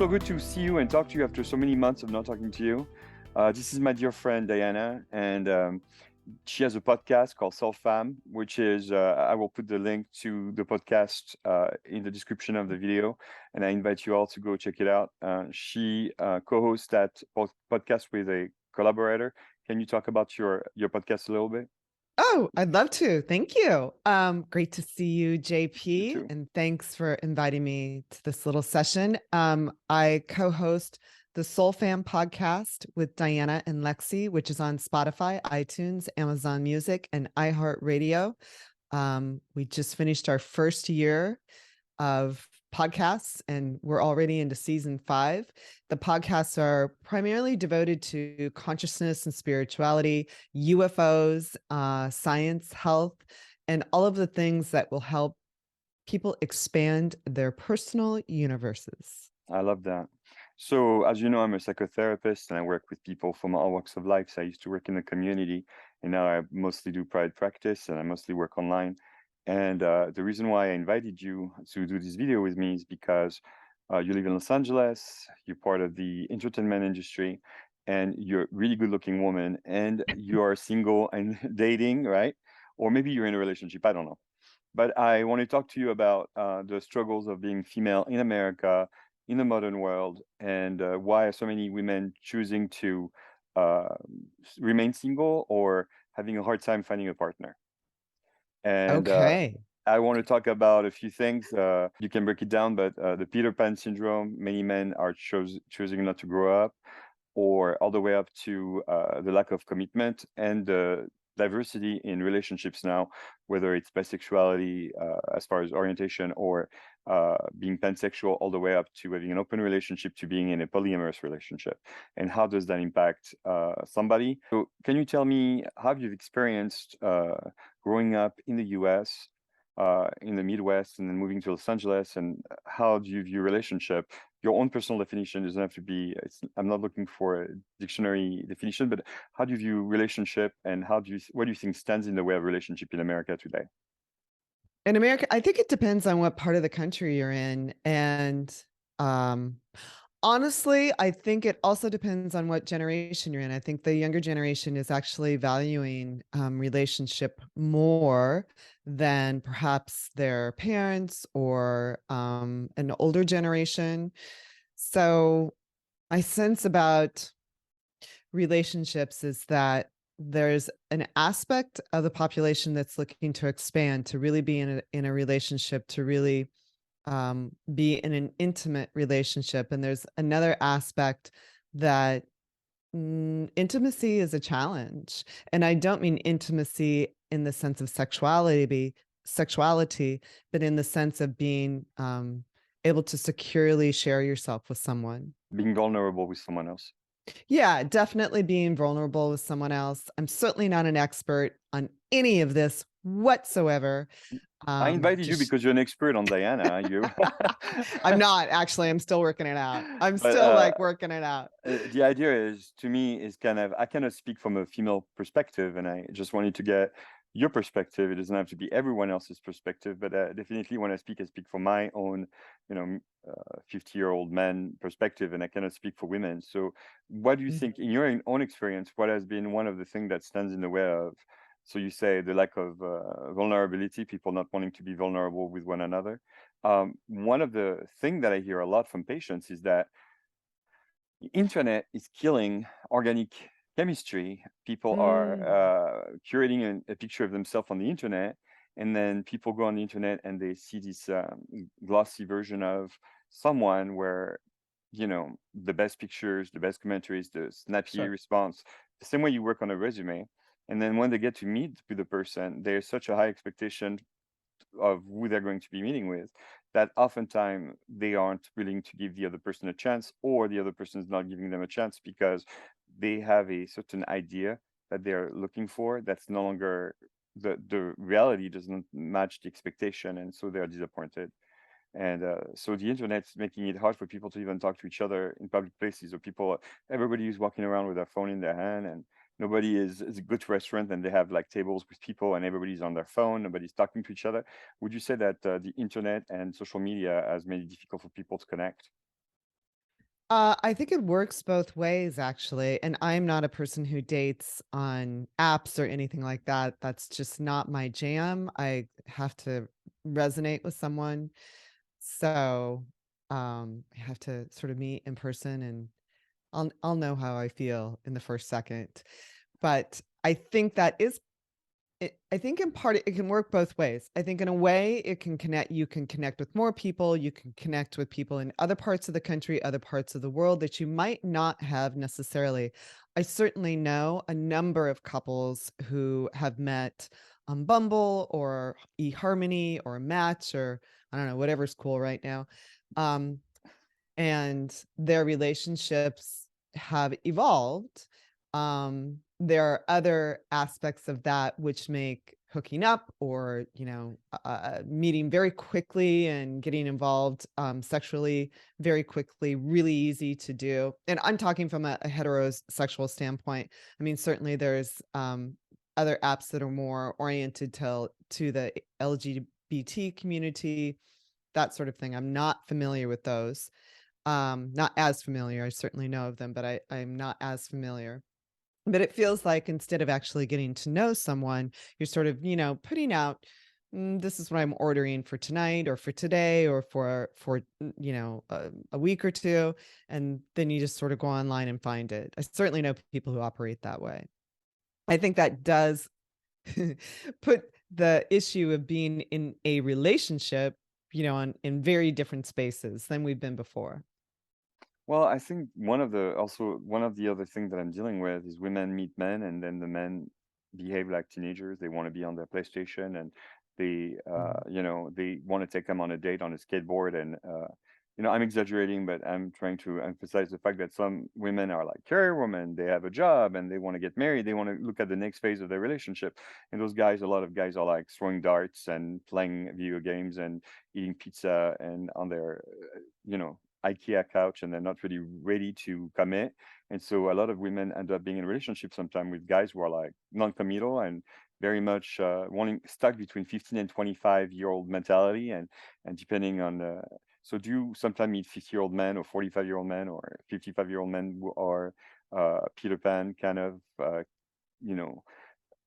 so good to see you and talk to you after so many months of not talking to you. This is my dear friend Diana, and she has a podcast called SoulFam, which is, I will put the link to the podcast in the description of the video, and I invite you all to go check it out. She co-hosts that podcast with a collaborator. Can you talk about your podcast a little bit? Oh, I'd love to. Thank you. Great to see you, JP, You too. and thanks for inviting me to this little session. I co-host the SoulFam Podcast with Diana and Lexi, which is on Spotify, iTunes, Amazon Music, and iHeartRadio. We just finished our first year of podcasts, and we're already into season 5. The podcasts are primarily devoted to consciousness and spirituality, UFOs, science, health, and all of the things that will help people expand their personal universes. I love that. So, as you know, I'm a psychotherapist and I work with people from all walks of life. So I used to work in the community, and now I mostly do private practice and I mostly work online. And the reason why I invited you to do this video with me is because you live in Los Angeles, you're part of the entertainment industry, and you're a really good-looking woman, and you are single and dating, right? Or maybe you're in a relationship, I don't know. But I want to talk to you about the struggles of being female in America, in the modern world, and why are so many women choosing to remain single or having a hard time finding a partner. And Okay. I want to talk about a few things. You can break it down, but the Peter Pan syndrome, many men are choosing not to grow up, or all the way up to the lack of commitment and the diversity in relationships now, whether it's bisexuality as far as orientation, or being pansexual, all the way up to having an open relationship, to being in a polyamorous relationship. And how does that impact somebody? So can you tell me how you've experienced growing up in the US, in the Midwest, and then moving to Los Angeles, and how do you view relationship? Your own personal definition doesn't have to be, I'm not looking for a dictionary definition, but how do you view relationship, and what do you think stands in the way of relationship in America today? In America, I think it depends on what part of the country you're in. And honestly, I think it also depends on what generation you're in. I think the younger generation is actually valuing relationship more than perhaps their parents or an older generation. So I sense about relationships is that there's an aspect of the population that's looking to expand, to really be in a relationship, to really be in an intimate relationship. And there's another aspect that intimacy is a challenge. And I don't mean intimacy in the sense of sexuality, but in the sense of being able to securely share yourself with someone. Being vulnerable with someone else. Yeah, definitely being vulnerable with someone else. I'm certainly not an expert on any of this whatsoever. I invited you because you're an expert on Diana. I'm not actually. I'm still working it out. I'm But, still like working it out. The idea is, to me, is kind of, I cannot speak from a female perspective, and I just wanted to get your perspective. It doesn't have to be everyone else's perspective, but definitely when I speak from my own, 50-year-old man perspective, and I cannot speak for women. So what do you think, in your own experience, what has been one of the things that stands in the way of, so you say, the lack of vulnerability, people not wanting to be vulnerable with one another? One of the things that I hear a lot from patients is that the internet is killing organic chemistry. People are curating a picture of themselves on the internet, and then people go on the internet and they see this glossy version of someone where, the best pictures, the best commentaries, the snappy response, the same way you work on a resume. And then when they get to meet with the person, there's such a high expectation of who they're going to be meeting with, that oftentimes they aren't willing to give the other person a chance, or the other person is not giving them a chance because they have a certain idea that they're looking for that's no longer, the reality doesn't match the expectation, and so they're disappointed. And so the internet's making it hard for people to even talk to each other in public places, or everybody is walking around with their phone in their hand, and nobody is a good restaurant and they have like tables with people and everybody's on their phone, nobody's talking to each other. Would you say that the internet and social media has made it difficult for people to connect? I think it works both ways, actually. And I'm not a person who dates on apps or anything like that. That's just not my jam. I have to resonate with someone. So I have to sort of meet in person and I'll know how I feel in the first second. But I think that is I think in part it can work both ways. I think in a way it can connect you can connect with more people, you can connect with people in other parts of the country, other parts of the world that you might not have necessarily. I certainly know a number of couples who have met on Bumble or eHarmony or Match or I don't know, whatever's cool right now. Um, and their relationships have evolved. There are other aspects of that which make hooking up or meeting very quickly and getting involved sexually very quickly really easy to do. And I'm talking from a heterosexual standpoint. I mean, certainly there's other apps that are more oriented to the LGBT community, that sort of thing. I'm not familiar with those. Not as familiar. I certainly know of them, but I'm not as familiar. But it feels like instead of actually getting to know someone, you're sort of, putting out, this is what I'm ordering for tonight or for today or for a week or two, and then you just sort of go online and find it. I certainly know people who operate that way. I think that does put the issue of being in a relationship, in very different spaces than we've been before. Well, I think one of the other things that I'm dealing with is women meet men, and then the men behave like teenagers. They want to be on their PlayStation, and Mhm. they want to take them on a date on a skateboard. And I'm exaggerating, but I'm trying to emphasize the fact that some women are like career women. They have a job and they want to get married. They want to look at the next phase of their relationship. And those guys, a lot of guys are like throwing darts and playing video games and eating pizza and on their, IKEA couch, and they're not really ready to commit. And so a lot of women end up being in relationships sometimes with guys who are like non-committal and very much wanting stuck between 15 and 25-year-old mentality. And depending on so do you sometimes meet 50-year-old men or 45-year-old men or 55-year-old men who are Peter Pan kind of you know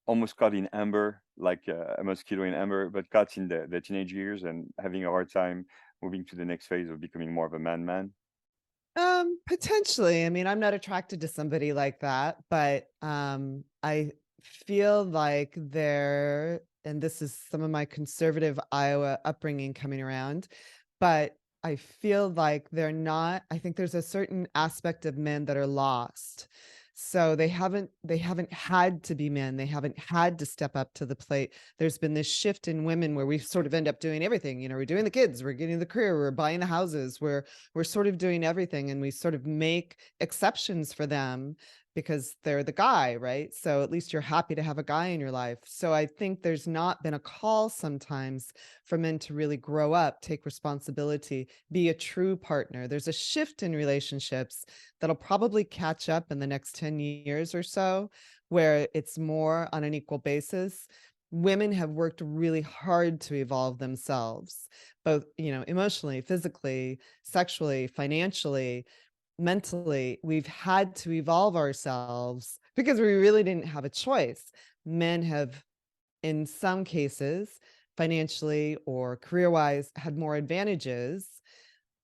almost caught in amber, like a mosquito in amber, but caught in the teenage years and having a hard time moving to the next phase of becoming more of a man? Potentially. I mean, I'm not attracted to somebody like that, but I feel like and this is some of my conservative Iowa upbringing coming around, but I feel like I think there's a certain aspect of men that are lost. So they haven't had to be men. They haven't had to step up to the plate. There's been this shift in women where we sort of end up doing everything. We're doing the kids, we're getting the career, we're buying the houses, we're sort of doing everything, and we sort of make exceptions for them because they're the guy, right? So at least you're happy to have a guy in your life. So I think there's not been a call sometimes for men to really grow up, take responsibility, be a true partner. There's a shift in relationships that'll probably catch up in the next 10 years or so, where it's more on an equal basis. Women have worked really hard to evolve themselves, both, emotionally, physically, sexually, financially, mentally. We've had to evolve ourselves because we really didn't have a choice. Men have, in some cases, financially or career-wise, had more advantages.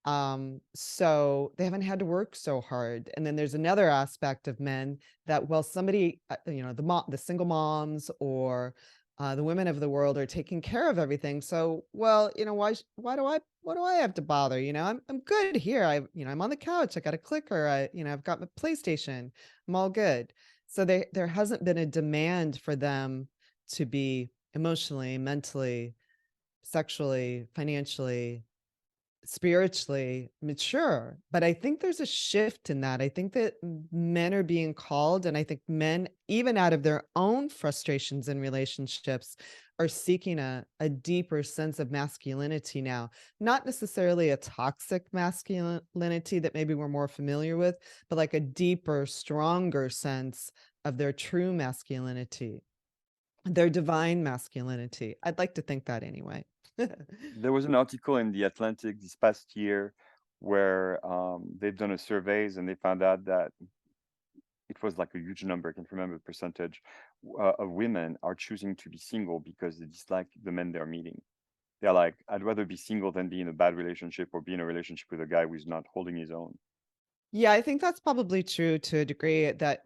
So they haven't had to work so hard. And then there's another aspect of men that, well, somebody, the single moms or the women of the world are taking care of everything. So, well, why do I have to bother? I'm good here. I'm on the couch. I got a clicker. I've got my PlayStation. I'm all good. So there hasn't been a demand for them to be emotionally, mentally, sexually, financially, spiritually mature. But I think there's a shift in that. I think that men are being called, and I think men, even out of their own frustrations in relationships, are seeking a deeper sense of masculinity now. Not necessarily a toxic masculinity that maybe we're more familiar with, but like a deeper, stronger sense of their true masculinity, their divine masculinity. I'd like to think that anyway. There was an article in the Atlantic this past year where they've done a surveys and they found out that it was like a huge number. I can't remember the percentage of women are choosing to be single because they dislike the men they're meeting. They're like, I'd rather be single than be in a bad relationship or be in a relationship with a guy who's not holding his own. Yeah, I think that's probably true to a degree that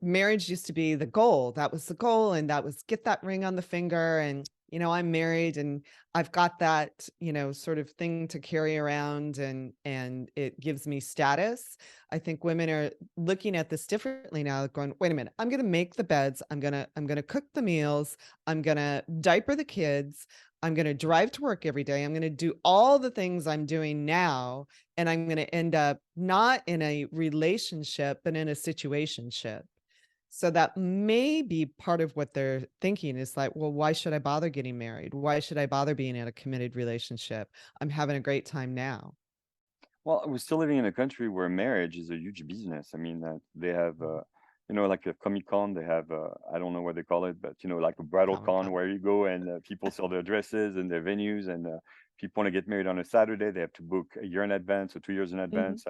marriage used to be the goal. That was the goal, and that was get that ring on the finger, and I'm married, and I've got that sort of thing to carry around, and it gives me status. I think women are looking at this differently now, going, wait a minute, I'm going to make the beds, I'm going to cook the meals, I'm going to diaper the kids, I'm going to drive to work every day, I'm going to do all the things I'm doing now, and I'm going to end up not in a relationship, but in a situationship. So that may be part of what they're thinking is like, well, why should I bother getting married? Why should I bother being in a committed relationship? I'm having a great time now. Well, we're still living in a country where marriage is a huge business. I mean, they have, like a Comic Con, they have, I don't know what they call it, but, like a bridal Comic con Con. where you go and people sell their dresses and their venues. And people want to get married on a Saturday, they have to book a year in advance or 2 years in Mhm. advance.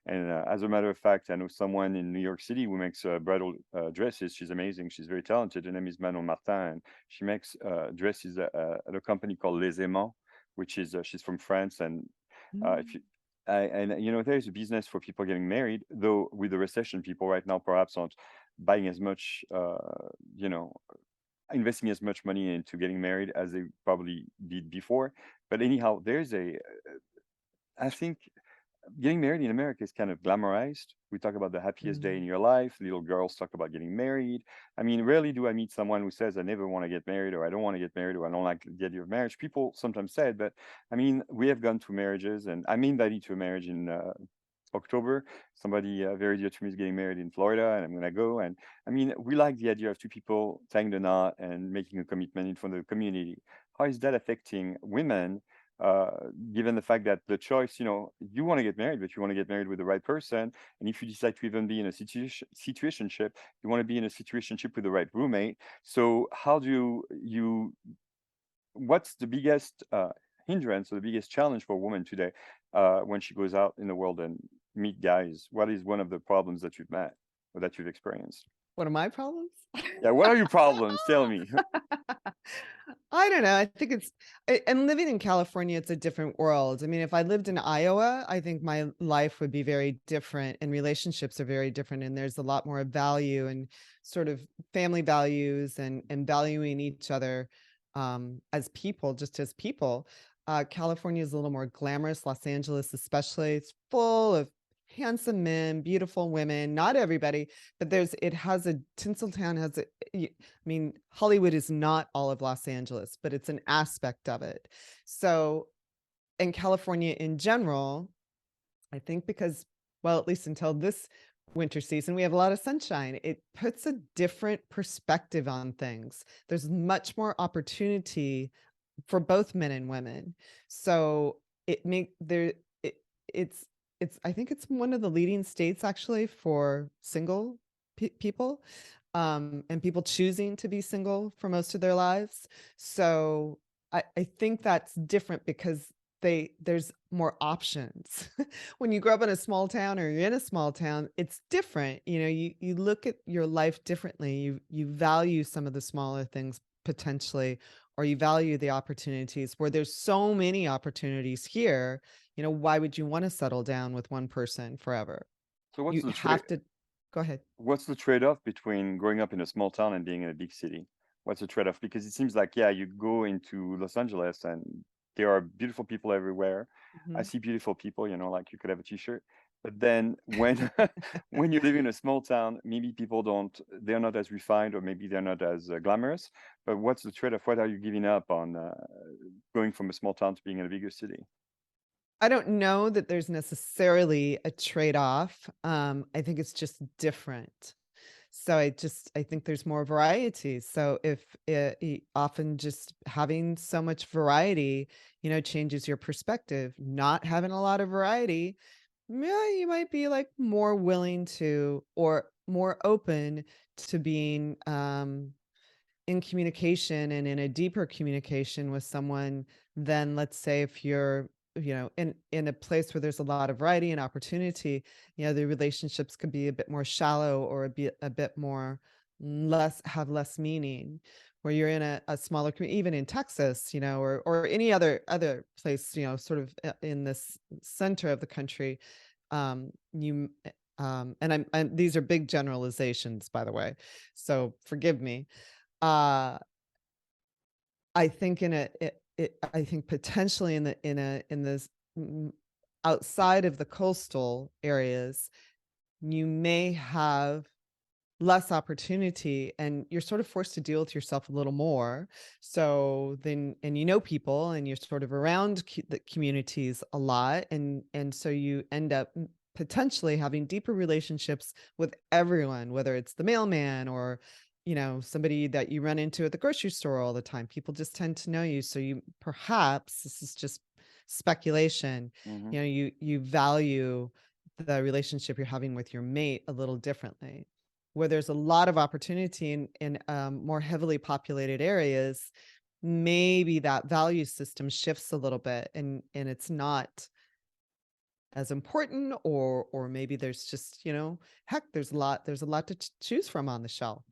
And as a matter of fact, I know someone in New York City who makes bridal dresses. She's amazing. She's very talented. Her name is Manon Martin. And she makes dresses at a company called Les Aimants, which is, she's from France. And if you, Mm. and there's a business for people getting married, though with the recession, people right now perhaps aren't buying as much, you know, investing as much money into getting married as they probably did before. But anyhow, I think getting married in America is kind of glamorized. We talk about the happiest day in Mm. your life. Little girls talk about getting married. I mean, rarely do I meet someone who says, I never want to get married, or I don't want to get married, or I don't like the idea of marriage. People sometimes say it, but I mean, we have gone to marriages, and I'm invited to a marriage in October. Somebody very dear to me is getting married in Florida, and I'm going to go. And I mean, we like the idea of two people tying the knot and making a commitment in front of the community. How is that affecting women? uh, Given the fact that the choice, you want to get married, but you want to get married with the right person. And if you decide to even be in a situationship, you want to be in a situationship with the right roommate. So how do what's the biggest hindrance or the biggest challenge for a woman today when she goes out in the world and meet guys? What is one of the problems that you've met or that you've experienced? What are my problems? Yeah, what are your problems? Tell me. I don't know. I think and living in California, it's a different world. I mean, if I lived in Iowa, I think my life would be very different and relationships are very different. And there's a lot more value and sort of family values and valuing each other as people, just as people. California is a little more glamorous. Los Angeles, especially, it's full of handsome men, beautiful women. Not everybody, but it has a Tinseltown has a. I mean, Hollywood is not all of Los Angeles, but it's an aspect of it. So, in California in general, I think because, well, at least until this winter season, we have a lot of sunshine. It puts a different perspective on things. There's much more opportunity for both men and women. So it make there it, it's I think it's one of the leading states actually for single people and people choosing to be single for most of their lives. So I think that's different because there's more options. When you grow up in a small town or you're in a small town, it's different. You look at your life differently. You value some of the smaller things potentially, or you value the opportunities where there's so many opportunities here. Why would you want to settle down with one person forever? So You have to go ahead. what's the trade-off between growing up in a small town and being in a big city? What's the trade-off? Because it seems like, yeah, you go into Los Angeles and there are beautiful people everywhere. I Mhm. see beautiful people, like you could have a t-shirt. But then when when you live in a small town, maybe people they're not as refined or maybe they're not as glamorous. But what's the trade-off? What are you giving up on going from a small town to being in a bigger city? I don't know that there's necessarily a trade-off. I think it's just different. So I think there's more variety. So if often just having so much variety, changes your perspective. Not having a lot of variety, yeah, you might be like more willing to or more open to being in communication and in a deeper communication with someone than let's say if you're in a place where there's a lot of variety and opportunity, the relationships could be a bit more shallow or a bit more less meaning. Where you're in a smaller community, even in Texas, or any other place, sort of in this center of the country, you and these are big generalizations, by the way, so forgive me. Uh, I think I think potentially in this mm, outside of the coastal areas, you may have less opportunity and you're sort of forced to deal with yourself a little more. So then, and people and you're sort of around the communities a lot. And so you end up potentially having deeper relationships with everyone, whether it's the mailman or, somebody that you run into at the grocery store all the time. People just tend to know you. So you perhaps, this is just speculation, Hmm. you value the relationship you're having with your mate a little differently. Where there's a lot of opportunity in more heavily populated areas, maybe that value system shifts a little bit, and it's not as important, or maybe there's just, heck, there's a lot to choose from on the shelf.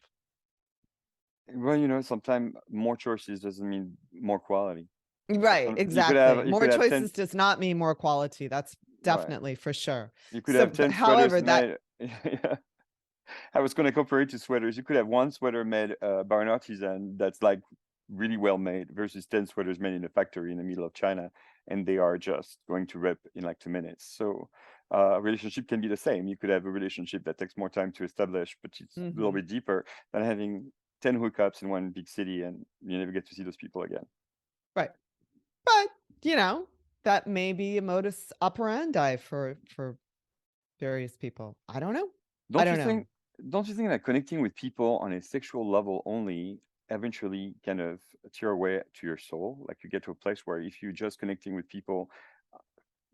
Well, sometimes more choices doesn't mean more quality. Right, You could exactly. have More 10, choices does not mean more quality. That's right. definitely for sure. You could So, have but 10 sweaters however, made. Yeah. I was going to compare it to sweaters. You could have one sweater made by an artisan that's like really well made versus 10 sweaters made in a factory in the middle of China, and they are just going to rip in like 2 minutes. So a relationship can be the same. You could have a relationship that takes more time to establish, but it's a little Mhm. bit deeper than having 10 hookups in one big city and you never get to see those people again. Right. But, you know, that may be a modus operandi for various people. I don't know. I Don't you don't know. think don't you think that connecting with people on a sexual level only eventually kind of tear away to your soul? Like you get to a place where if you're just connecting with people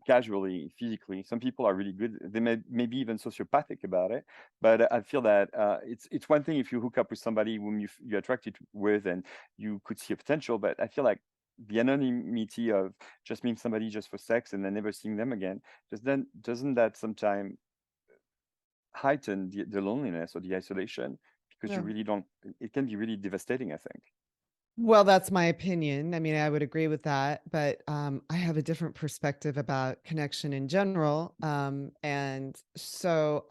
casually, physically, some people are really good. They maybe even sociopathic about it. But I feel that it's one thing if you hook up with somebody whom you're attracted with and you could see a potential. But I feel like the anonymity of just meeting somebody just for sex and then never seeing them again, doesn't that sometimes heighten the loneliness or the isolation because you Yeah. really don't it can be really devastating, I think. Well, that's my opinion. I mean, I would agree with that, but I have a different perspective about connection in general. And so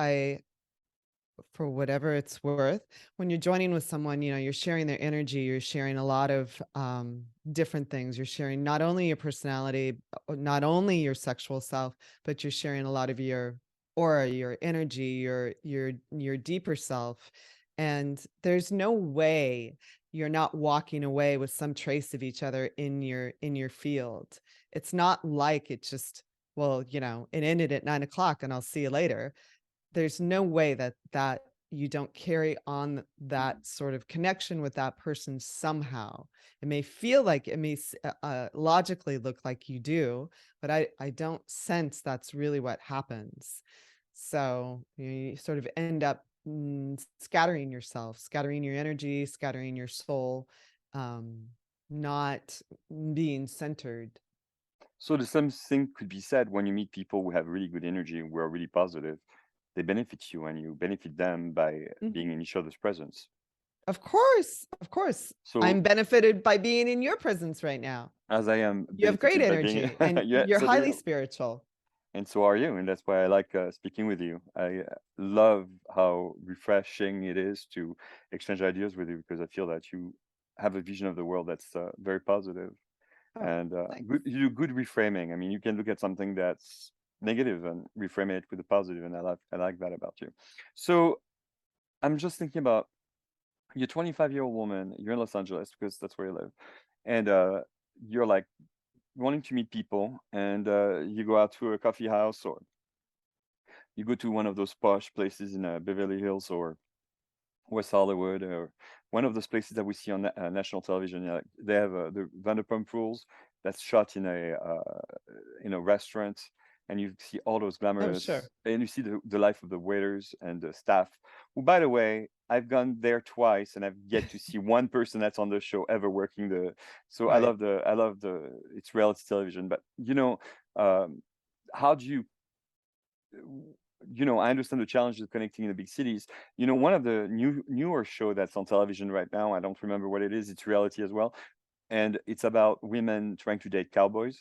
for whatever it's worth, when you're joining with someone, you're sharing their energy, you're sharing a lot of different things. You're sharing not only your personality, not only your sexual self, but you're sharing a lot of your aura, your energy, your deeper self. And there's no way you're not walking away with some trace of each other in your field. It's not like it just, well, it ended at 9 o'clock and I'll see you later. There's no way that you don't carry on that sort of connection with that person somehow. It may feel like it may logically look like you do, but I don't sense that's really what happens. So you sort of end up scattering yourself, scattering your energy, scattering your soul, um, not being centered. So the same thing could be said when you meet people who have really good energy and who are really positive. They benefit you and you benefit them by Mhm. being in each other's presence. Of course, of course. I'm So benefited by being in your presence right now. as I am You have great benefited by being, energy and yeah, you're so do highly you. spiritual. And so are you, and that's why I like speaking with you. I love how refreshing it is to exchange ideas with you because I feel that you have a vision of the world that's very positive Oh, and thanks. good. You do good reframing. I mean, you can look at something that's negative and reframe it with a positive, and I like that about you. So I'm just thinking about you're 25-year-old woman. You're in Los Angeles because that's where you live, and you're like wanting to meet people, and you go out to a coffee house or you go to one of those posh places in Beverly Hills or West Hollywood or one of those places that we see on national television. You know, like they have the Vanderpump Rules that's shot in a restaurant. and you see all those Oh, sure. glamorous, and you see the life of the waiters and the staff, who, by the way, I've gone there twice and I've yet to see one person that's on the show ever working the. So Right. I love the it's reality television, but how do you I understand the challenges of connecting in the big cities. One of the newer show that's on television right now, I don't remember what it is. It's reality as well, and it's about women trying to date cowboys.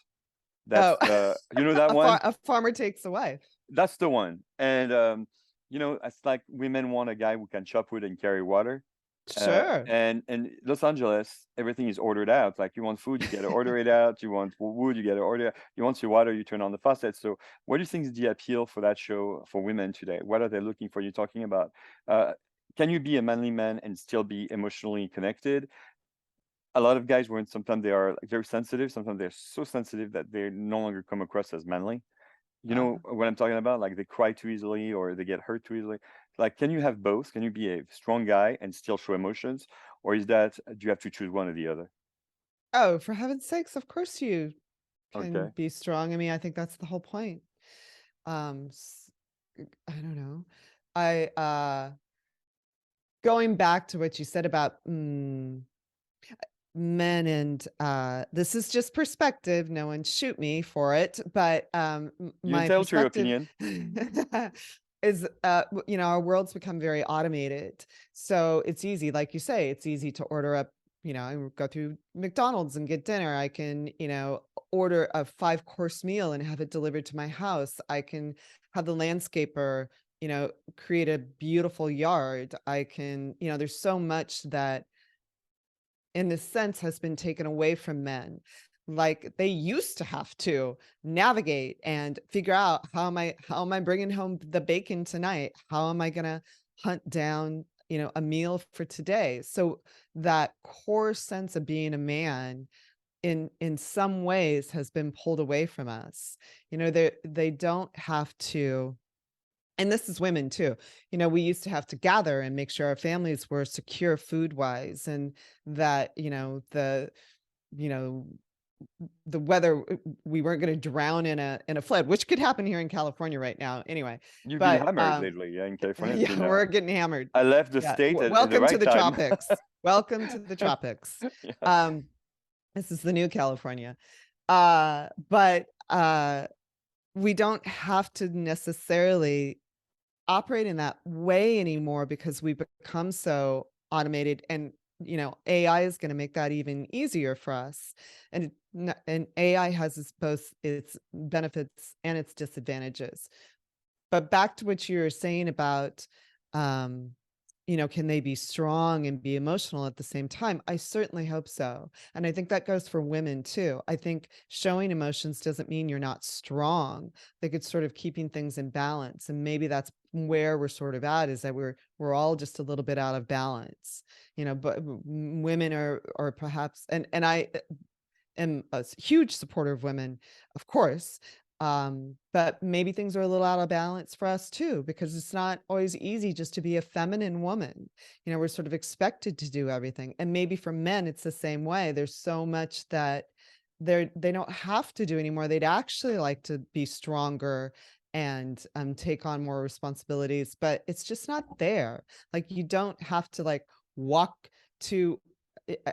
That's Oh, that one. a farmer takes a wife. That's the one. And it's like women want a guy who can chop wood and carry water. Sure. And Los Angeles, everything is ordered out. Like, you want food, you got to order it out. You want wood, you got to order. You want your water, you turn on the faucet. So, what do you think is the appeal for that show for women today? What are they looking for? You're talking about. Can you be a manly man and still be emotionally connected? A lot of guys, when sometimes they are like very sensitive, sometimes they're so sensitive that they no longer come across as manly. You Uh, know what I'm talking about? Like, they cry too easily or they get hurt too easily. Like, can you have both? Can you be a strong guy and still show emotions? Or do you have to choose one or the other? oh, for heaven's sakes, of course you can Okay. be strong. I mean, I think that's the whole point. Um, s- I don't know. I Going back to what you said about men and this is just perspective, no one shoot me for it, but You're my entitled to your perspective opinion. is our world's become very automated, so it's easy, like you say, it's easy to order up, I go through McDonald's and get dinner. I can, order a 5-course meal and have it delivered to my house. I can have the landscaper, create a beautiful yard. I can, there's so much that in this sense has been taken away from men. Like, they used to have to navigate and figure out, how am I bringing home the bacon tonight? How am I going to hunt down, a meal for today? So that core sense of being a man in some ways has been pulled away from us. They don't have to, and this is women too. We used to have to gather and make sure our families were secure food wise, and that, you know, the weather, we weren't going to drown in a flood, which could happen here in California right now anyway. You've been But hammered lately. Yeah, in California, it's yeah, been. we're getting hammered. I left the Yeah. state at the Welcome to right the time. tropics. Welcome to the tropics. Yeah. Um, this is the new California. But we don't have to necessarily operate in that way anymore because we become so automated, and AI is going to make that even easier for us. And AI has both its benefits and its disadvantages. But back to what you were saying about, um, can they be strong and be emotional at the same time? I certainly hope so. And I think that goes for women too. I think showing emotions doesn't mean you're not strong. I think it's sort of keeping things in balance. And maybe that's where we're sort of at, is that we're all just a little bit out of balance. But women are perhaps, and I am a huge supporter of women, of course. But maybe things are a little out of balance for us too, because it's not always easy just to be a feminine woman. We're sort of expected to do everything. And maybe for men, it's the same way. There's so much that they don't have to do anymore. They'd actually like to be stronger and take on more responsibilities, but it's just not there. Like, you don't have to like walk to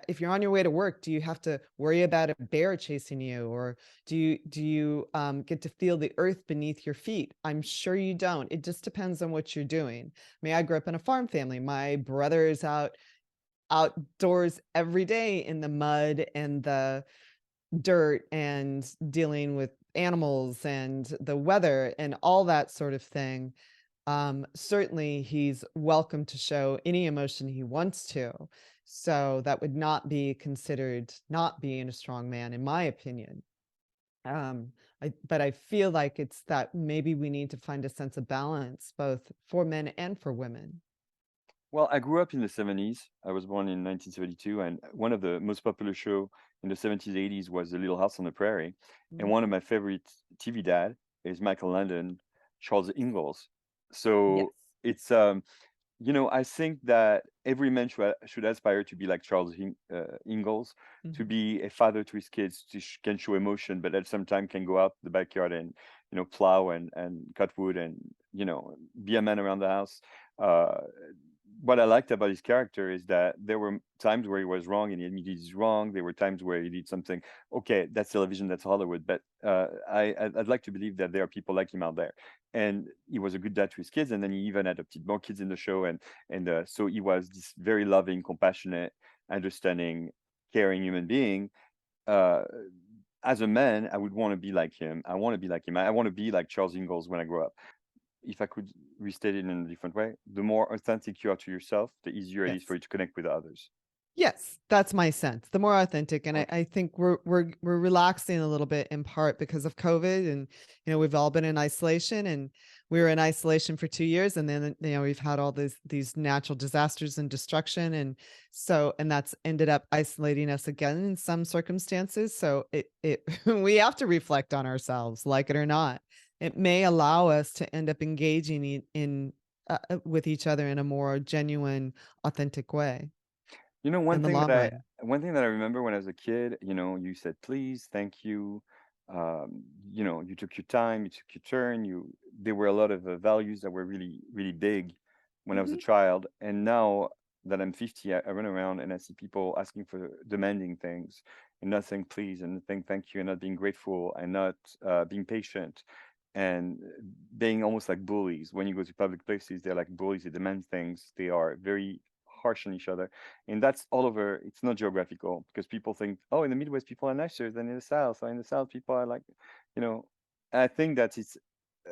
if you're on your way to work, do you have to worry about a bear chasing you, or do you get to feel the earth beneath your feet? I'm sure you don't. It just depends on what you're doing. I mean, I grew up in a farm family. My brother is outdoors every day in the mud and the dirt and dealing with animals and the weather and all that sort of thing. Certainly he's welcome to show any emotion he wants to. So that would not be considered not being a strong man, in my opinion. Um, but I feel like it's that maybe we need to find a sense of balance, both for men and for women. Well, I grew up in the 70s. I was born in 1972, and one of the most popular show in the 70s, 80s was The Little House on the Prairie. And Mhm. one of my favorite TV dad is Michael Landon, Charles Ingalls. Yes. So it's I think that every man should aspire to be like Charles Ingalls, to Mhm. be a father to his kids, can show emotion, but at some time can go out the backyard and plow and cut wood and be a man around the house. uh what I liked about his character is that there were times where he was wrong and he admitted he's wrong. There were times where he did something. Okay, that's television, that's Hollywood, but I'd like to believe that there are people like him out there. And he was a good dad to his kids, and then he even adopted more kids in the show, and so he was this very loving, compassionate, understanding, caring human being. Uh, as a man, I would want to be like him. I want to be like him. I want to be like Charles Ingalls when I grow up. If I could restate it in a different way, the more authentic you are to yourself, the easier it is for Yes. you to connect with others. Yes, that's my sense. The more authentic, and Okay. I think we're relaxing a little bit in part because of COVID, and we've all been in isolation, and we were in isolation for 2 years, and then we've had all these natural disasters and destruction, and that's ended up isolating us again in some circumstances. So it we have to reflect on ourselves, like it or not. It may allow us to end up engaging in with each other in a more genuine, authentic way One in the thing long run. I remember when I was a kid, you said please, thank you. You took your time, you took your turn. There were a lot of values that were really, really big when I was a Mhm. child. And now that I'm 50, I run around and I see people asking for demanding things and not saying please and not saying thank you and not being grateful and not being patient and being almost like bullies. When you go to public places, they're like bullies. They demand things. They are very harsh on each other, and that's all over. It's not geographical, because people think, oh, in the Midwest people are nicer than in the South, or in the South people are like, you know I think that it's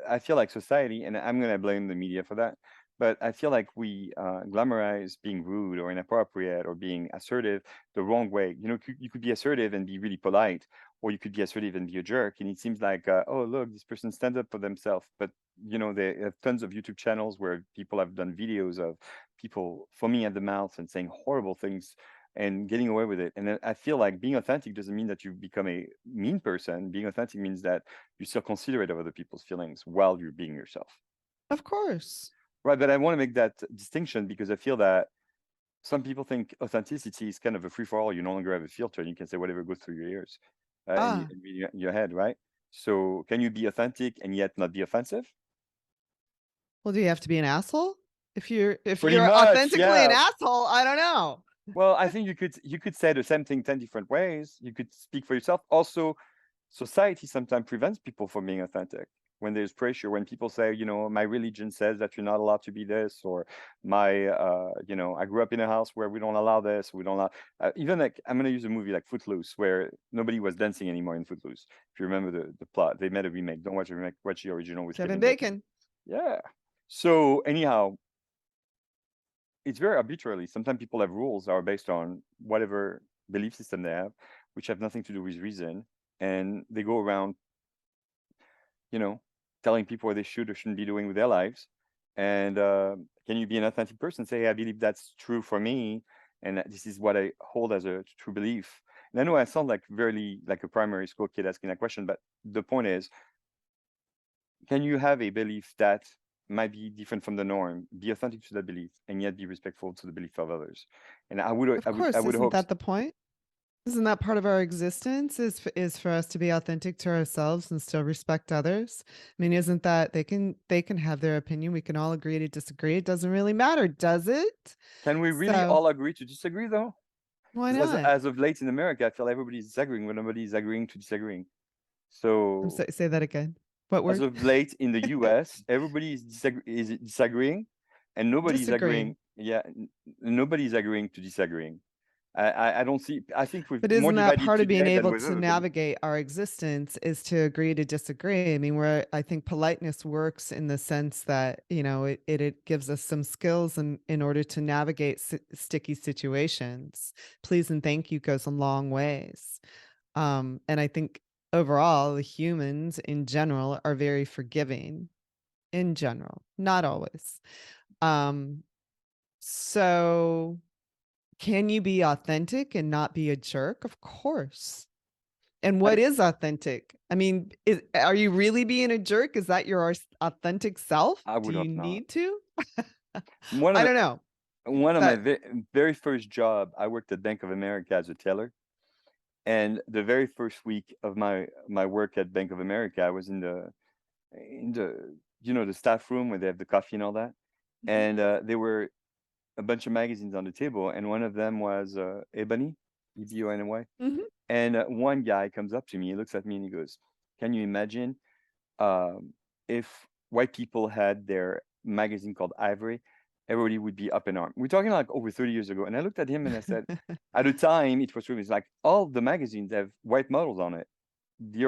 I feel like society, and I'm going to blame the media for that, but I feel like we glamorize being rude or inappropriate or being assertive the wrong way. You could be assertive and be really polite, or you could be assertive and be a jerk. And it seems like, oh, look, this person stands up for themselves. But, they have tons of YouTube channels where people have done videos of people foaming at the mouth and saying horrible things and getting away with it. And then I feel like being authentic doesn't mean that you become a mean person. Being authentic means that you're still considerate of other people's feelings while you're being yourself. Of course. Right. But I want to make that distinction because I feel that some people think authenticity is kind of a free for all. You no longer have a filter and you can say whatever goes through your ears Ah, and your head. Right. So can you be authentic and yet not be offensive? well, do you have to be an asshole? If Pretty you're much. authentically an Yeah. asshole, I don't know. Well, I think you could say the same thing 10 different ways. You could speak for yourself. Also, society sometimes prevents people from being authentic. When there's pressure, when people say, my religion says that you're not allowed to be this, or I grew up in a house where we don't allow this, we don't allow. Even like I'm gonna use a movie like Footloose, where nobody was dancing anymore in Footloose. If you remember the plot, they made a remake. Don't watch the remake. Watch the original with Kevin Kevin Bacon. Bacon. Yeah. So anyhow, it's very arbitrarily. Sometimes people have rules that are based on whatever belief system they have, which have nothing to do with reason, and they go around, you know, telling people what they should or shouldn't be doing with their lives. And can you be an authentic person? Say, hey, I believe that's true for me, and that this is what I hold as a true belief. And I know I sound like very like a primary school kid asking that question, but the point is, can you have a belief that might be different from the norm, be authentic to that belief, and yet be respectful to the belief of others? And Of I course, would isn't hope. that the point? Isn't that part of our existence is for us to be authentic to ourselves and still respect others? I mean, isn't that they can have their opinion. We can all agree to disagree. It doesn't really matter, does it? Can we really So all agree to disagree, though? why Because not? as of late in America, I feel everybody's disagreeing, but nobody's agreeing to disagreeing. So Say that again. What as word? of late in the US, everybody is disagreeing, and nobody's agreeing. Disagreeing. Yeah, nobody's agreeing to disagreeing. I don't see. I think we're But more isn't that divided part of being today than able we've to ever been. navigate our existence is to agree to disagree? I mean, where I think politeness works in the sense that, it gives us some skills in order to navigate sticky situations. Please and thank you goes a long ways. And I think overall, the humans in general are very forgiving in general, not always. Um, so can you be authentic and not be a jerk? Of course. And I, what is authentic? I mean, are you really being a jerk? Is that your authentic self? I Do would you hope not. need to? One of I the don't know. one of my But very first job, I worked at Bank of America as a teller. And the very first week of my work at Bank of America, I was in in the, the staff room where they have the coffee and all that. Mhm. And there were a bunch of magazines on the table, and one of them was Ebony, EBONY. Mhm. And one guy comes up to me, he looks at me, and he goes, "Can you imagine if white people had their magazine called Ivory? Everybody would be up in arms." We're talking like over 30 years ago. And I looked at him and I said, at the time, it was true. It's like all the magazines have white models on it. The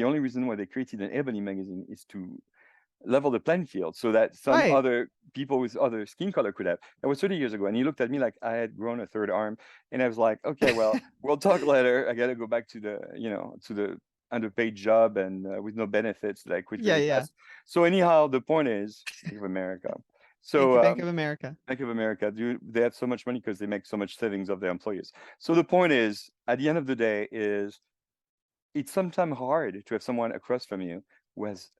only reason why they created an Ebony magazine is to level the playing field so that some Right. other people with other skin color could have. That was 30 years ago. And he looked at me like I had grown a third arm. And I was like, okay, well, we'll talk later. I got to go back to the underpaid job and with no benefits that I quit Yeah, very yeah. fast. So anyhow, the point is Bank of America. Thank you, So Bank of America. Bank of America, they have so much money because they make so much savings of their employees. So the point is, at the end of the day, is it's sometimes hard to have someone across from you who has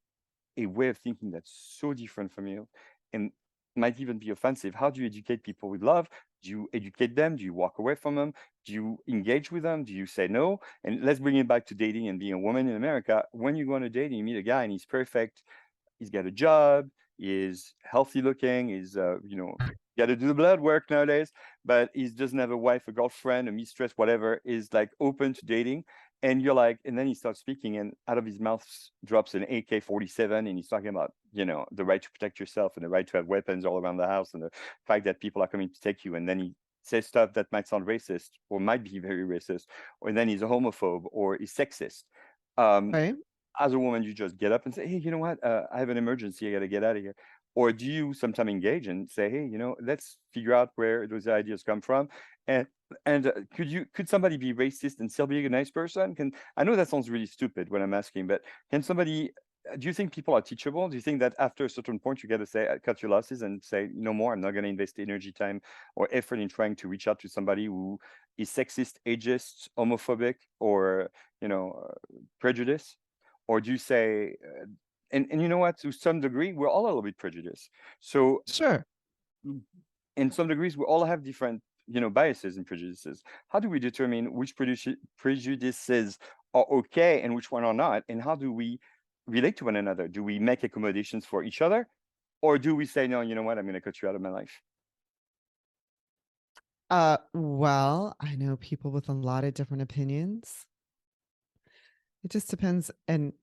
a way of thinking that's so different from you and might even be offensive. How do you educate people with love? Do you educate them? Do you walk away from them? Do you engage with them? Do you say no? And let's bring it back to dating and being a woman in America. When you go on a date and you meet a guy and he's perfect, he's got a job, he's healthy looking, he's got to do the blood work nowadays, but he doesn't have a wife, a girlfriend, a mistress, whatever, is like open to dating. And you're like, and then he starts speaking, and out of his mouth drops an AK-47, and he's talking about, the right to protect yourself and the right to have weapons all around the house, and the fact that people are coming to take you. And then he says stuff that might sound racist or might be very racist, or then he's a homophobe or he's sexist. Um, Right. as a woman, you just get up and say, "Hey, you know what? I have an emergency. I got to get out of here." Or do you sometimes engage and say, "Hey, let's figure out where those ideas come from?" And could somebody be racist and still be a nice person? I know that sounds really stupid when I'm asking, but can somebody? Do you think people are teachable? Do you think that after a certain point you got to say, cut your losses and say, no more? I'm not going to invest energy, time, or effort in trying to reach out to somebody who is sexist, ageist, homophobic, or prejudice? Or do you say, and you know what, to some degree, we're all a little bit prejudiced. So Sure. in some degrees, we all have different, biases and prejudices. How do we determine which prejudices are okay and which one are not? And how do we relate to one another? Do we make accommodations for each other? Or do we say, no, you know what, I'm going to cut you out of my life? Well, I know people with a lot of different opinions. It just depends. And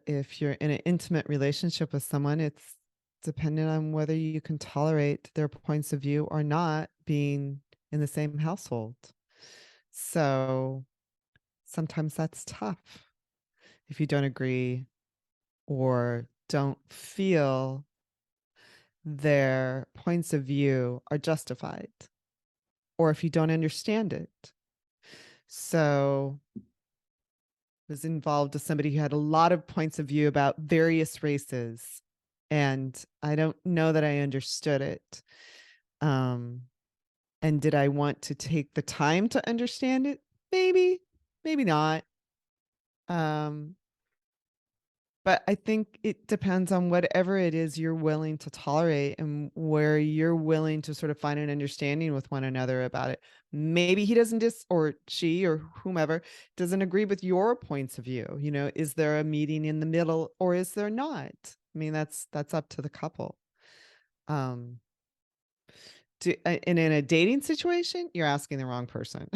if you're in an intimate relationship with someone, it's dependent on whether you can tolerate their points of view or not being in the same household. So sometimes that's tough if you don't agree or don't feel their points of view are justified, or if you don't understand it. So was involved with somebody who had a lot of points of view about various races, and I don't know that I understood it. And did I want to take the time to understand it? Maybe, maybe not. Um, but I think it depends on whatever it is you're willing to tolerate and where you're willing to sort of find an understanding with one another about it. Maybe he doesn't or she or whomever doesn't agree with your points of view. Is there a meeting in the middle or is there not? I mean, that's up to the couple. Um, and in a dating situation, you're asking the wrong person.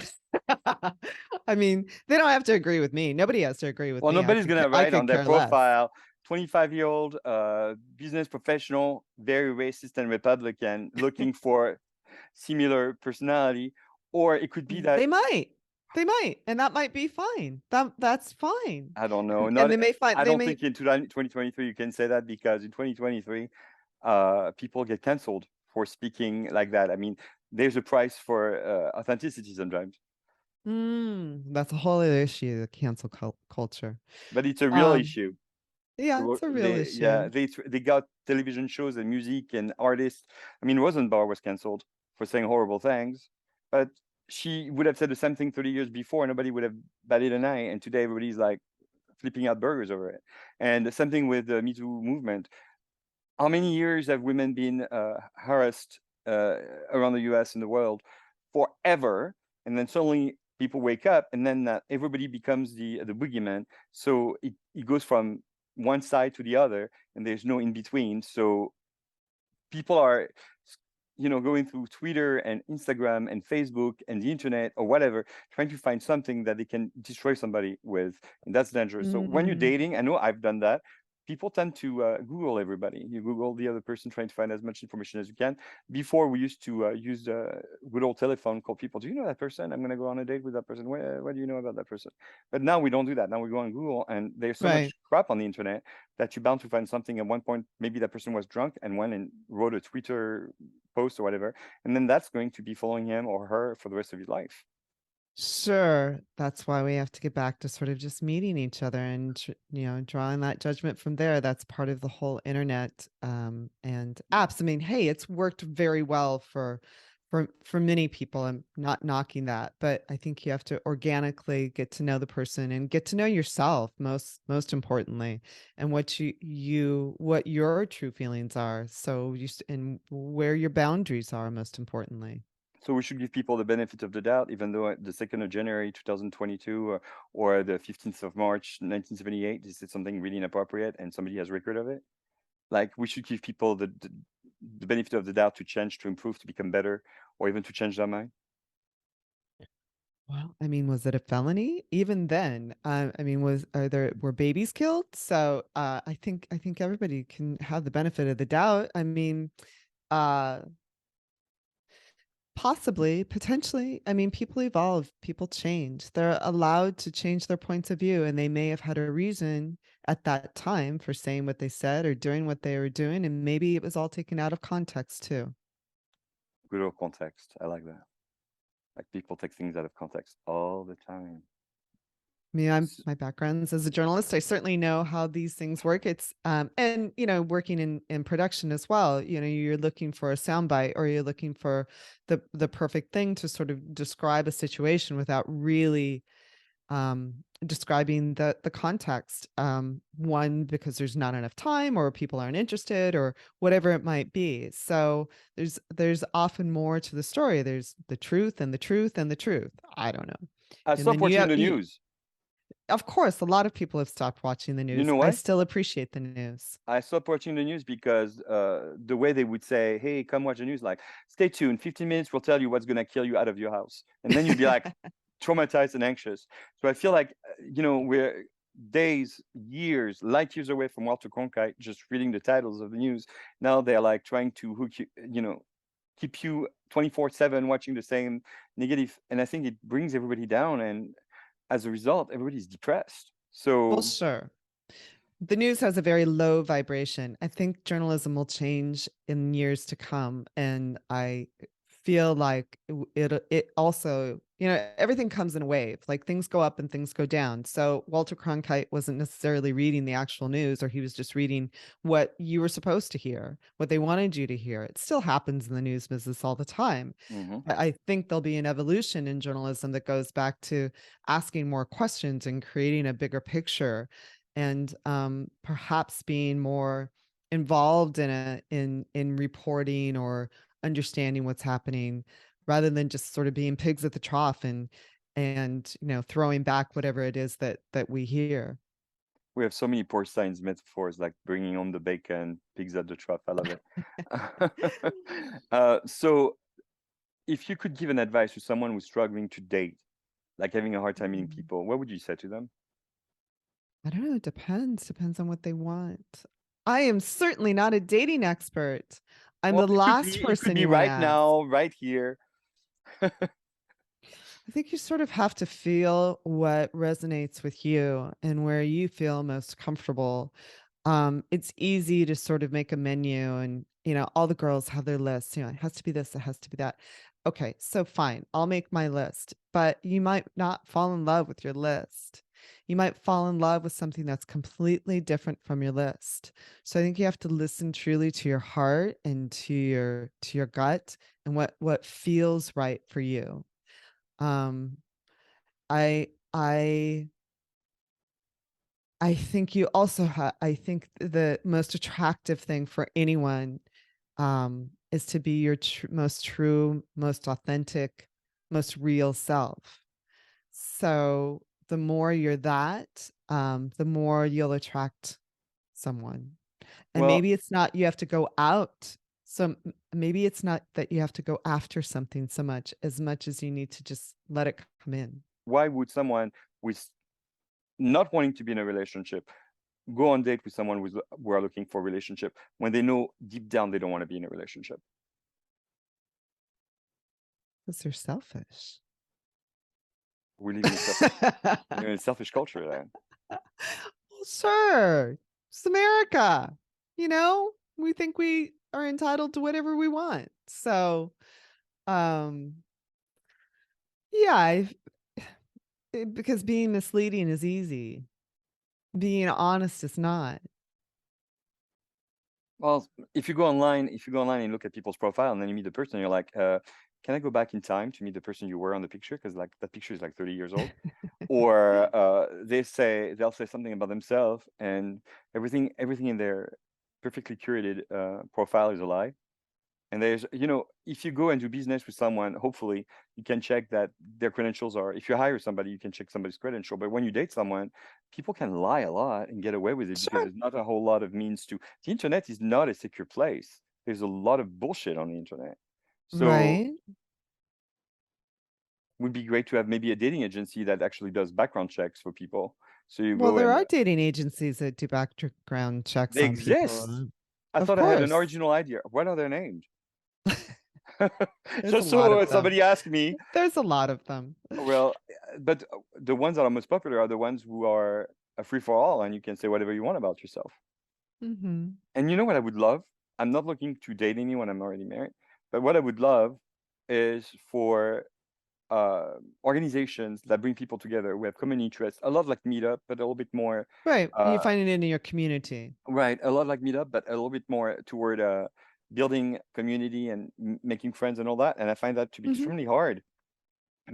I mean, they don't have to agree with me. Nobody has to agree with Well, me. nobody's going to I write on could their care less. profile 25-year-old business professional, very racist and Republican, looking for similar personality. Or it could be that, They might. They might, and that might be fine. That's fine. I don't know. And Not, they may find I they don't may think in 2023 you can say that, because in 2023, people get canceled for speaking like that. I mean, there's a price for authenticity sometimes, that's a whole other issue, the cancel culture. but it's a real Um, issue. yeah, it's a real Yeah, issue. they got television shows and music and artists. I mean, Rosenbauer was canceled for saying horrible things, but she would have said the same thing 30 years before. Nobody would have batted an eye, and today everybody's like flipping out burgers over it. And the same thing with the Me Too movement. How many years have women been harassed around the U.S. and the world? Forever, and then suddenly people wake up, and then everybody becomes the boogeyman. So it goes from one side to the other, and there's no in between. So people are, going through Twitter and Instagram and Facebook and the internet or whatever, trying to find something that they can destroy somebody with, and that's dangerous. So when you're Mm. dating, I know I've done that. People tend to Google everybody. You Google the other person, trying to find as much information as you can. Before, we used to use a good old telephone, call people. Do you know that person? I'm going to go on a date with that person. What do you know about that person? But now we don't do that. Now we go on Google, and there's so Right. much crap on the internet that you're bound to find something. At one point, maybe that person was drunk and went and wrote a Twitter post or whatever, and then that's going to be following him or her for the rest of his life. Sure. That's why we have to get back to sort of just meeting each other and, drawing that judgment from there. That's part of the whole internet and apps. I mean, hey, it's worked very well for many people. I'm not knocking that, but I think you have to organically get to know the person and get to know yourself most importantly, and what what your true feelings are. So and where your boundaries are most importantly. So we should give people the benefit of the doubt, even though the 2nd of January 2022 or the 15th of March 1978, this is something really inappropriate and somebody has record of it. Like, we should give people the benefit of the doubt to change, to improve, to become better, or even to change their mind. Well, I mean, was it a felony? Even then, I mean, were babies killed? So I think everybody can have the benefit of the doubt. I mean, uh, possibly, potentially. I mean, people evolve, people change. They're allowed to change their points of view, and they may have had a reason at that time for saying what they said or doing what they were doing, and maybe it was all taken out of context too. Good old context. I like that. Like, people take things out of context all the time. I mean, my background's as a journalist. I certainly know how these things work. It's and working in production as well. You're looking for a soundbite, or you're looking for the perfect thing to sort of describe a situation without really describing the context. One, because there's not enough time, or people aren't interested, or whatever it might be. So there's often more to the story. There's the truth and the truth and the truth. I don't know. I And stopped then watching the news. of course, a lot of people have stopped watching the You news. know I why? still appreciate the news. I stopped watching the news because the way they would say, "Hey, come watch the news," like, "Stay tuned, 15 minutes will tell you what's gonna kill you out of your house," and then you'd be like traumatized and anxious. So I feel like we're days, years, light years away from Walter Cronkite just reading the titles of the news. Now they're like trying to hook you, keep you 24/7 watching the same negative, and I think it brings everybody down, and as a result, everybody's depressed. Well, So sure. The news has a very low vibration. I think journalism will change in years to come, and I feel like it also, everything comes in a wave. Like, things go up and things go down. So Walter Cronkite wasn't necessarily reading the actual news, or he was just reading what you were supposed to hear, what they wanted you to hear. It still happens in the news business all the time. I think there'll be an evolution in journalism that goes back to asking more questions and creating a bigger picture, and perhaps being more involved in reporting or understanding what's happening, rather than just sort of being pigs at the trough and throwing back whatever it is that we hear. we have so many porcine metaphors, like bringing on the bacon, pigs at the trough. I love it. So if you could give an advice to someone who's struggling to date, like having a hard time meeting people, what would you say to them? I don't know. It depends on what they want. I am certainly not a dating expert. I'm Well, the last it could person be you want to right ask. now, right here. I think you sort of have to feel what resonates with you and where you feel most comfortable. It's easy to sort of make a menu, and all the girls have their lists. It has to be this, it has to be that. Okay, so fine, I'll make my list, but you might not fall in love with your list. You might fall in love with something that's completely different from your list. So I think you have to listen truly to your heart and to your gut, and what feels right for you. Um, I I I think you also I think the most attractive thing for anyone is to be your most true, most authentic, most real self. So the more you're that, the more you'll attract someone. And Well, maybe it's not you have to go out. So maybe it's not that you have to go after something so much as you need to just let it come in. why would someone with not wanting to be in a relationship go on date with someone who are looking for a relationship when they know deep down they don't want to be in a relationship? Because they're selfish. We live in a selfish, we live in a selfish culture then. Well, sure. It's America. You know, we think we are entitled to whatever we want. So, um, yeah, because being misleading is easy. Being honest is not. Well, if you go online and look at people's profile and then you meet the person, you're like, can I go back in time to meet the person you were on the picture? Because like that picture is like 30 years old. Or they'll say something about themselves and everything in their perfectly curated profile is a lie. And there's, if you go and do business with someone, hopefully you can check that their credentials are, if you hire somebody, you can check somebody's credential. But when you date someone, people can lie a lot and get away with it because Sure. there's not a whole lot of means to, the internet is not a secure place. There's a lot of bullshit on the internet. So Right. it would be great to have maybe a dating agency that actually does background checks for people. So you Well, go there and are dating agencies that do background checks they on people. exist. I Of thought I had an course. original idea. What are their names? There's a Just lot so of them. somebody asked me. There's a lot of them. Well, but the ones that are most popular are the ones who are a free for all, and you can say whatever you want about yourself. Mm-hmm. And you know what I would love? I'm not looking to date anyone. I'm already married. But what I would love is for organizations that bring people together who have common interests. A lot like Meetup, but a little bit more. Right. You Uh, find it in your community. right, a lot like Meetup, but a little bit more toward building community and making friends and all that. And I find that to be Mm-hmm. extremely hard,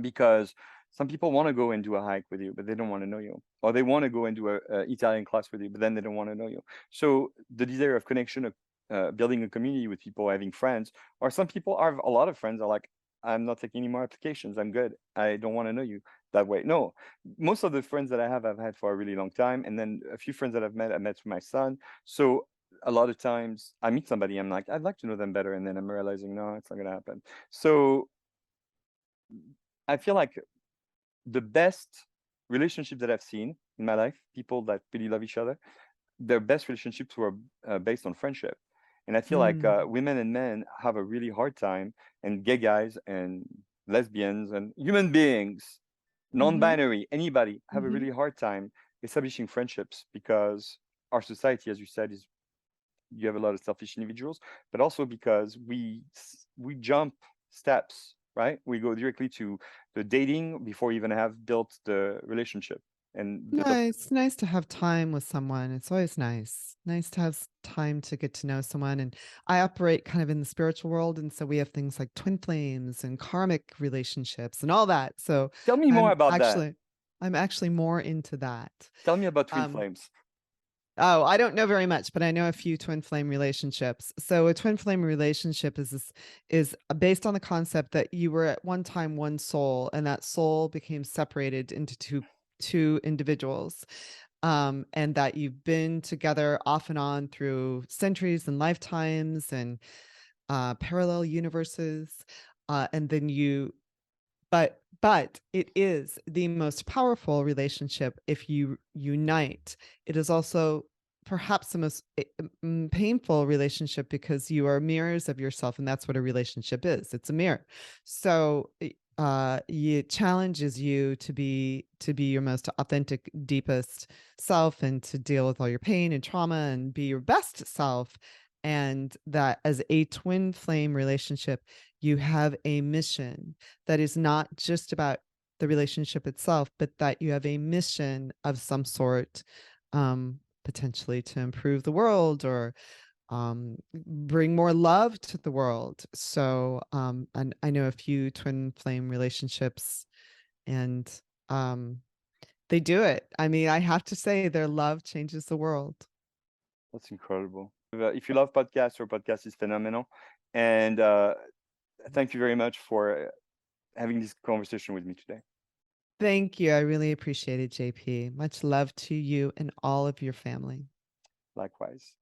because some people want to go and do a hike with you, but they don't want to know you, or they want to go and do a Italian class with you, but then they don't want to know you. So the desire of connection, of building a community with people, having friends, or some people are a lot of friends are like, I'm not taking any more applications. I'm good. I don't want to know you that way. No, most of the friends that I have, I've had for a really long time, and then a few friends that I met with my son. So a lot of times I meet somebody, I'm like, I'd like to know them better, and then I'm realizing, no, it's not gonna happen. So I feel like the best relationship that I've seen in my life, people that really love each other, their best relationships were based on friendship. And I feel like Mm. women and men have a really hard time, and gay guys and lesbians and human beings, Mm-hmm. non-binary, anybody have a Mm-hmm. really hard time establishing friendships, because our society, as you said, is, you have a lot of selfish individuals, but also because we jump steps, right? We go directly to the dating before we even have built the relationship and No, built up. it's nice to have time with someone. It's always nice. Nice to have time to get to know someone. And I operate kind of in the spiritual world. And so we have things like twin flames and karmic relationships and all that. So Tell me more I'm about that. actually I'm actually more into that. Tell me about twin Um, flames. Oh, I don't know very much, but I know a few twin flame relationships. So a twin flame relationship is based on the concept that you were at one time one soul, and that soul became separated into two individuals, and that you've been together off and on through centuries and lifetimes and parallel universes, and then you but it is the most powerful relationship if you unite. It is also perhaps the most painful relationship because you are mirrors of yourself, and that's what a relationship is. It's a mirror. So it challenges you to be your most authentic, deepest self, and to deal with all your pain and trauma and be your best self. And that as a twin flame relationship, you have a mission that is not just about the relationship itself, but that you have a mission of some sort, potentially to improve the world or bring more love to the world. So, and I know a few twin flame relationships, and they do it. I mean, I have to say, their love changes the world. That's incredible. If you love podcasts, your podcast is phenomenal. And thank you very much for having this conversation with me today. Thank you. I really appreciate it, JP. Much love to you and all of your family. Likewise.